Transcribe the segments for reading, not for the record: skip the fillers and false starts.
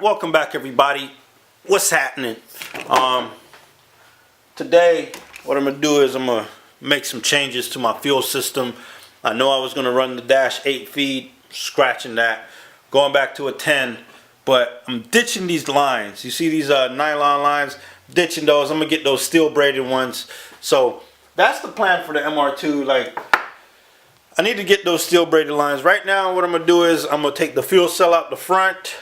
welcome back everybody. What's happening? Today what I'm gonna do is I'm gonna make some changes to my fuel system. I know I was gonna run the dash 8 feed, scratching that, going back to a 10, but I'm ditching these lines. You see these nylon lines? Ditching those. I'm gonna get those steel braided ones. So that's the plan for the MR2. Like, I need to get those steel braided lines. Right now what I'm gonna do is I'm gonna take the fuel cell out the front.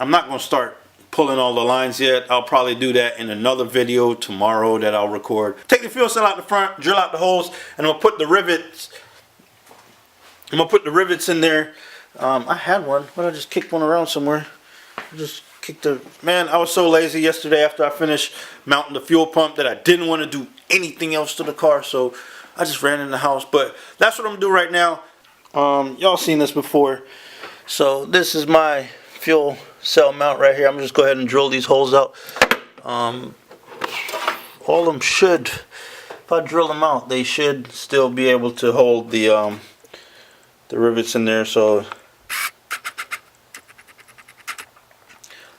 I'm not gonna start pulling all the lines yet. I'll probably do that in another video tomorrow that I'll record. Take the fuel cell out the front, drill out the holes, and I'm gonna put the rivets. I'm gonna put the rivets in there. I had one, but I just kicked one around somewhere. Man, I was so lazy yesterday after I finished mounting the fuel pump that I didn't want to do anything else to the car, so I just ran in the house. But that's what I'm gonna do right now. Y'all seen this before. So this is my fuel cell mount right here. I'm just go ahead and drill these holes out. All of them should, if I drill them out, they should still be able to hold the rivets in there. So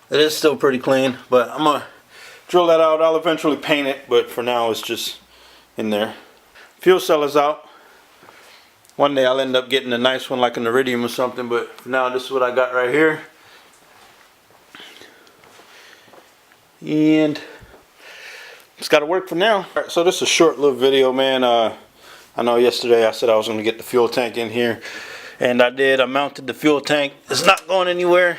it is still pretty clean, but I'm gonna drill that out. I'll eventually paint it, but for now it's just in there. Fuel cell is out. One day I'll end up getting a nice one like an iridium or something, but for now this is what I got right here. And it's got to work for now. Alright, so this is a short-lived video, man. I know yesterday I said I was going to get the fuel tank in here, and I did. I mounted the fuel tank. It's not going anywhere.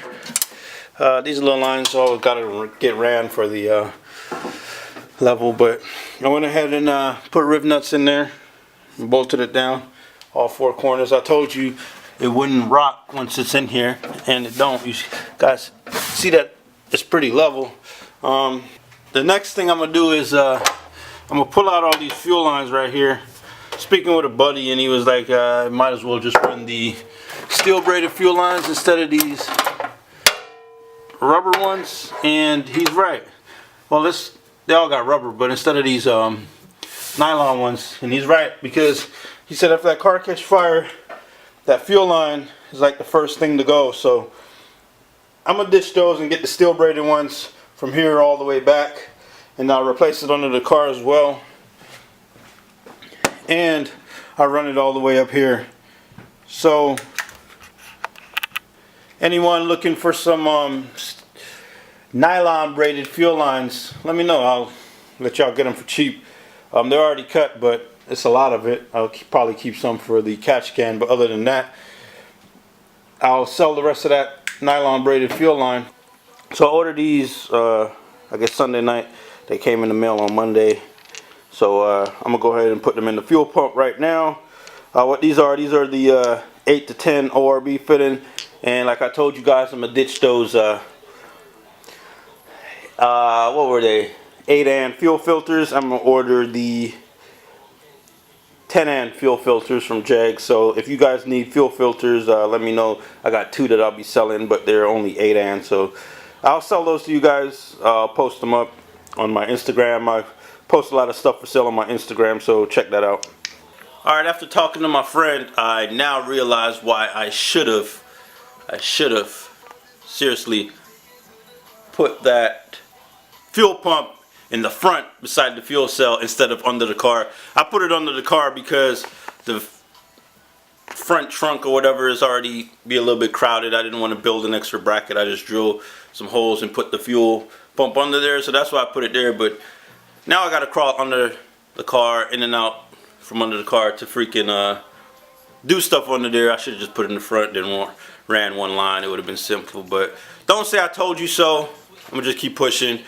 These little lines all got to get ran for the level, but I went ahead and put riv nuts in there and bolted it down all four corners. I told you it wouldn't rock once it's in here, and it don't. You guys see that it's pretty level. The next thing I'm gonna do is I'm gonna pull out all these fuel lines right here. Speaking with a buddy, and he was like, might as well just run the steel braided fuel lines instead of these rubber ones, and he's right. Well, they all got rubber, but instead of these nylon ones, and he's right, because he said if that car catch fire, that fuel line is like the first thing to go. So I'm gonna ditch those and get the steel braided ones from here all the way back, and I'll replace it under the car as well, and I'll run it all the way up here. So anyone looking for some nylon braided fuel lines, let me know. I'll let y'all get them for cheap. They're already cut, but it's a lot of it. I'll probably keep some for the catch can, but other than that, I'll sell the rest of that nylon braided fuel line. So I ordered these, I guess Sunday night. They came in the mail on Monday. So I'm gonna go ahead and put them in the fuel pump right now. What these are the 8 to 10 ORB fitting, and like I told you guys, I'm gonna ditch those. What were they? 8-an fuel filters. I'm gonna order the 10-an fuel filters from Jag. So if you guys need fuel filters, let me know. I got 2 that I'll be selling, but they're only 8-an. So I'll sell those to you guys. I'll post them up on my Instagram. I post a lot of stuff for sale on my Instagram, so check that out. Alright, after talking to my friend, I now realize why I should have seriously put that fuel pump in the front beside the fuel cell instead of under the car. I put it under the car because the front trunk or whatever is already be a little bit crowded. I didn't want to build an extra bracket. I just drilled some holes and put the fuel pump under there, so that's why I put it there. But now I gotta crawl under the car, in and out from under the car to freaking do stuff under there. I should have just put it in the front, then ran one line. It would have been simple, but don't say I told you so. I'm gonna just keep pushing.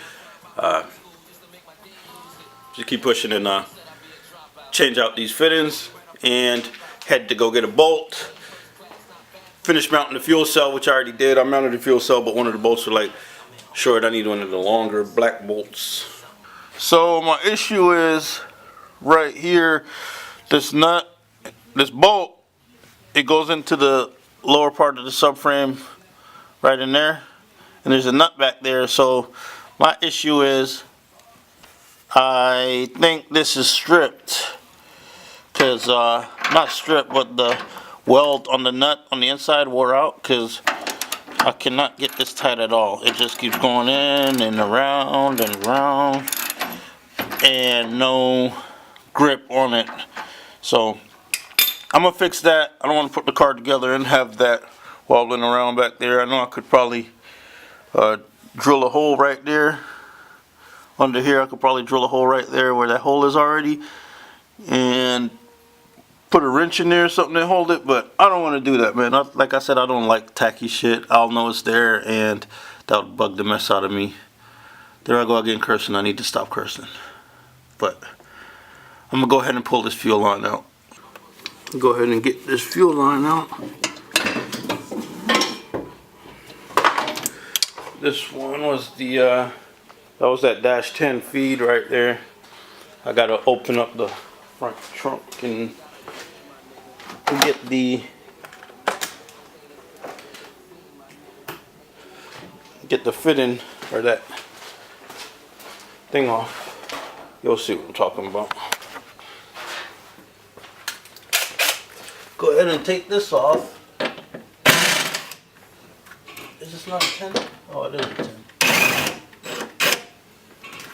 Just keep pushing and change out these fittings, and had to go get a bolt. Finish mounting the fuel cell, which I already did. I mounted the fuel cell, but one of the bolts were like short. I need one of the longer black bolts. So my issue is right here. This nut, this bolt, it goes into the lower part of the subframe right in there, and there's a nut back there. So my issue is I think this is stripped, because not stripped, but the weld on the nut on the inside wore out, because I cannot get this tight at all. It just keeps going in and around and around, and no grip on it. So I'm gonna fix that. I don't want to put the car together and have that wobbling around back there. I know I could probably drill a hole right there. Under here I could probably drill a hole right there where that hole is already, and put a wrench in there or something to hold it, but I don't want to do that, man. Like I said, I don't like tacky shit. I'll know it's there, and that would bug the mess out of me. There I go again cursing. I need to stop cursing. But I'm gonna go ahead and pull this fuel line out. Go ahead and get this fuel line out. This one was the that was that dash 10 feed right there. I gotta open up the front trunk and get the fitting or that thing off. You'll see what I'm talking about. Go ahead and take this off. Is this not a 10? Oh, it is a 10.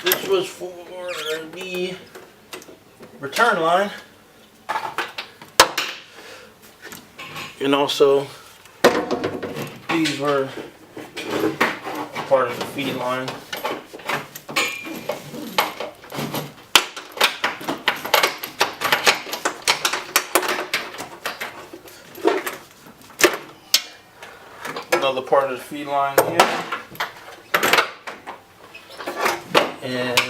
This was for the return line. And also, these were part of the feed line. Another part of the feed line here. And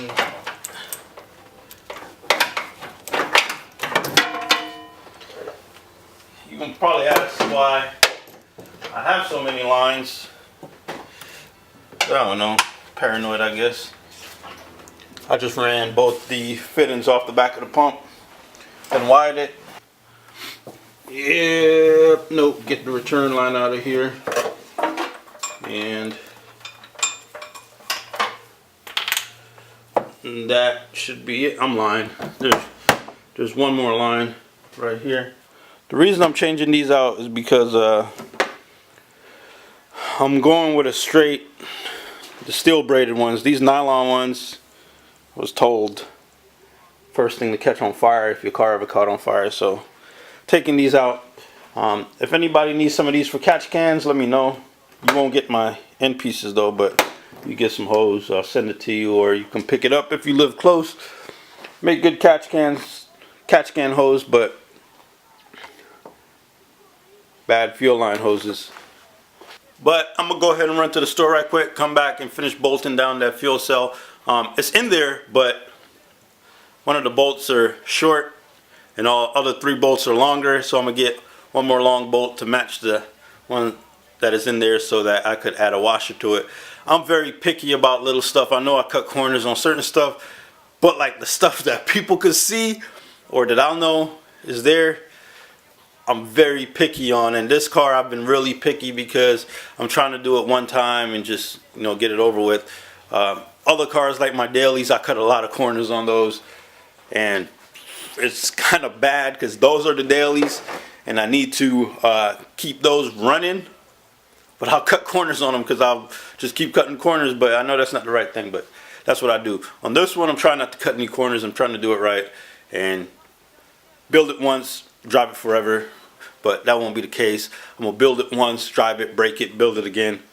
you can probably ask why I have so many lines. I don't know, paranoid I guess. I just ran both the fittings off the back of the pump and wired it. Yep, nope, get the return line out of here. And that should be it. I'm lying. There's one more line right here. The reason I'm changing these out is because I'm going with a straight, the steel braided ones. These nylon ones, I was told, first thing to catch on fire if your car ever caught on fire. So taking these out. If anybody needs some of these for catch cans, let me know. You won't get my end pieces though, but you get some hose, I'll send it to you, or you can pick it up if you live close. Make good catch can hose, but bad fuel line hoses. But I'm gonna go ahead and run to the store right quick, come back and finish bolting down that fuel cell. It's in there, but one of the bolts are short and all other 3 bolts are longer, so I'm gonna get one more long bolt to match the one that is in there so that I could add a washer to it. I'm very picky about little stuff. I know I cut corners on certain stuff, but like the stuff that people could see or that I'll know is there, I'm very picky on. And this car I've been really picky because I'm trying to do it one time and just, you know, get it over with. Other cars like my dailies, I cut a lot of corners on those, and it's kind of bad because those are the dailies and I need to keep those running. But I'll cut corners on them because I'll just keep cutting corners, but I know that's not the right thing, but that's what I do. On this one, I'm trying not to cut any corners. I'm trying to do it right and build it once, drive it forever, but that won't be the case. I'm going to build it once, drive it, break it, build it again,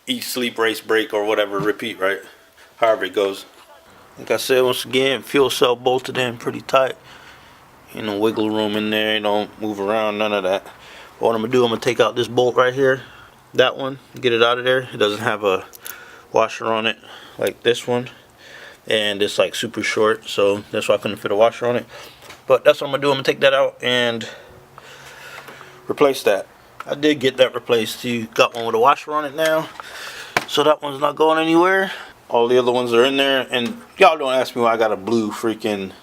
eat, sleep, race, break, or whatever, repeat, right? However it goes. Like I said, once again, fuel cell bolted in pretty tight. Ain't no wiggle room in there, don't move around, none of that. What I'm going to do, I'm going to take out this bolt right here. That one, get it out of there. It doesn't have a washer on it like this one, and it's like super short, so that's why I couldn't fit a washer on it. But that's what I'm gonna do. I'm gonna take that out and replace that. I did get that replaced. You got one with a washer on it now, so that one's not going anywhere. All the other ones are in there, and y'all don't ask me why I got a blue freaking,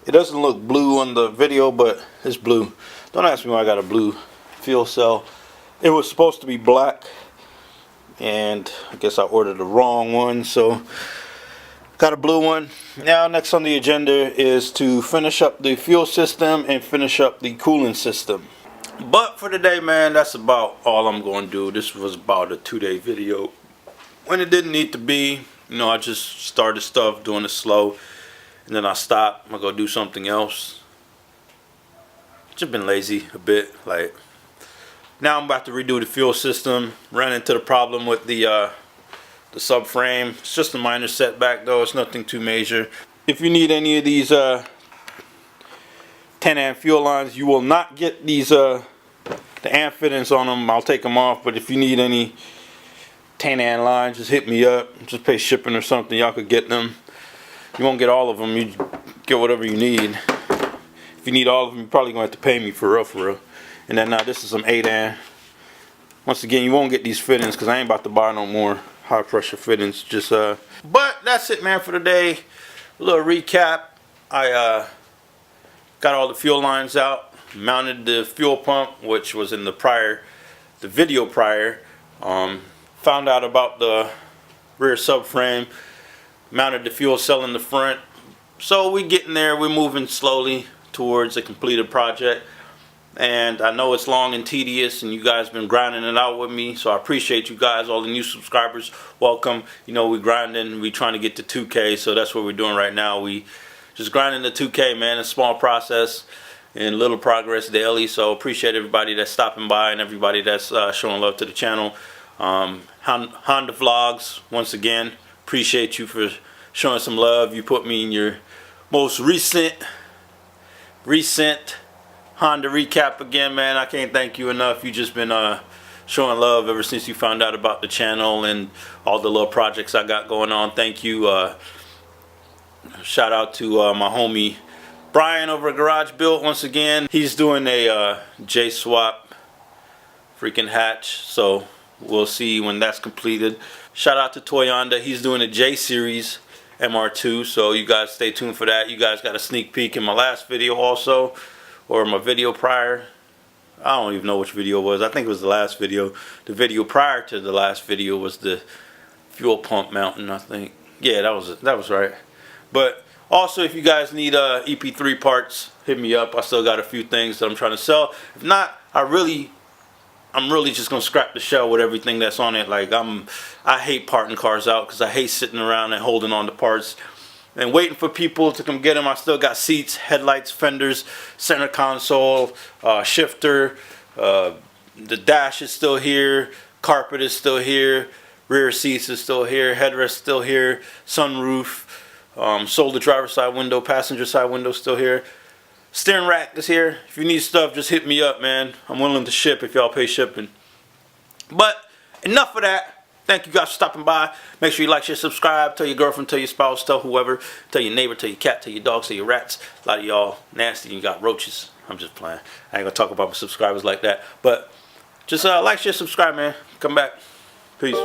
it doesn't look blue on the video, but it's blue. Don't ask me why I got a blue fuel cell. It was supposed to be black, and I guess I ordered the wrong one, so got a blue one. Now next on the agenda is to finish up the fuel system and finish up the cooling system. But for today, man, that's about all I'm going to do. This was about a 2-day video when it didn't need to be. You know, I just started stuff, doing it slow, and then I stopped. I'm gonna go do something else. Just been lazy a bit. Like, now I'm about to redo the fuel system. Ran into the problem with the subframe. It's just a minor setback though. It's nothing too major. If you need any of these 10 amp fuel lines, you will not get these the amp fittings on them. I'll take them off. But if you need any 10 amp lines, just hit me up. Just pay shipping or something. Y'all could get them. You won't get all of them. You get whatever you need. If you need all of them, you're probably gonna have to pay me for real. And then now this is some 8 amp. Once again, you won't get these fittings because I ain't about to buy no more high pressure fittings. Just but that's it, man, for today. A little recap. I got all the fuel lines out, mounted the fuel pump, which was in the video prior. Found out about the rear subframe, mounted the fuel cell in the front. So we getting there. We're moving slowly towards a completed project. And I know it's long and tedious, and you guys been grinding it out with me, so I appreciate you guys, all the new subscribers. Welcome. You know, we grinding, we trying to get to 2K, so that's what we're doing right now. We just grinding the 2K, man. It's a small process and little progress daily, so appreciate everybody that's stopping by and everybody that's showing love to the channel. Honda Vlogs, once again, appreciate you for showing some love. You put me in your most recent Honda recap again, man. I can't thank you enough. You just been showing love ever since you found out about the channel and all the little projects I got going on. Thank you. Shout out to my homie Brian over at Garage Built once again. He's doing a J-swap freaking hatch, so we'll see when that's completed. Shout out to Toyonda. He's doing a J-series MR2, so you guys stay tuned for that. You guys got a sneak peek in my last video also, or my video prior. I don't even know which video it was. I think it was the last video. The video prior to the last video was the fuel pump mounting, I think. Yeah, that was right. But also, if you guys need EP3 parts, hit me up. I still got a few things that I'm trying to sell. If not, I'm really just gonna scrap the shell with everything that's on it. Like, I hate parting cars out because I hate sitting around and holding on to parts and waiting for people to come get them. I still got seats, headlights, fenders, center console, shifter, the dash is still here, carpet is still here, rear seats is still here, headrest still here, sunroof, sold the driver's side window, passenger side window still here. Steering rack is here. If you need stuff, just hit me up, man. I'm willing to ship if y'all pay shipping. But enough of that. Thank you guys for stopping by. Make sure you like, share, subscribe. Tell your girlfriend, tell your spouse, tell whoever. Tell your neighbor, tell your cat, tell your dogs, tell your rats. A lot of y'all nasty and you got roaches. I'm just playing. I ain't gonna talk about my subscribers like that. But just like, share, subscribe, man. Come back. Peace.